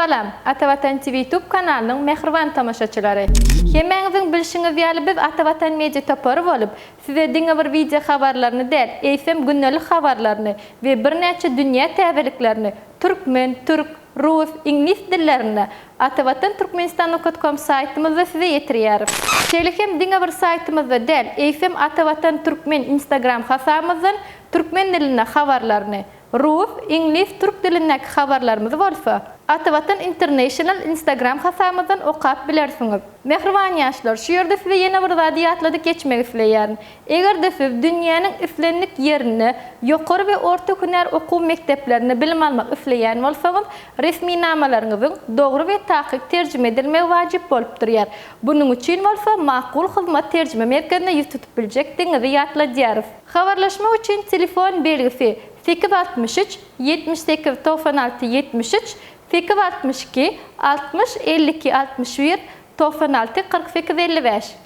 Salam, Atavatan TV YouTube kanalının mehriban tamaşaçıları. Hemeňiziň bilşiňiz ýaly biz Atavatan Media topary bolup, size diňe bir video habarlaryny däl, FM günnelik habarlaryny we bir näçe dünýä täzeliklerini türkmen, türk, rus, ingliz dillerini Atavatan Turkmenistan.com saytymyzda size ýetirýär. Şeýlehem diňe bir saytymyzda däl, FM Atavatan Türkmen Instagram hasamyzdan türkmen diline habarlaryny Rus, İngiliz, Türk dilindeki habarlarımız bolsa, Atavatan International Instagram hasamyzdan okap bilersiňiz. Mehriban ýaşlar, şu ýerde size ýene bir zady ýatlady geçmek isleýär. Eger de siz dünýäniň islenlik ýerini, ýokary we orta hüner okuw mekdeplerini bilim almak isleýän bolsaňyz, resmi namalaryňyzyň dogry we takyk terjime edilmegi wajyp bolup durýar. Buning üçin bolsa makul hyzmat terjime merkezine ýüz tutup biljek diňizi ýatladýaryz. Habarlaşma üçin telefon belgisi 863 78 96 73 862 60 52 61 96 48 55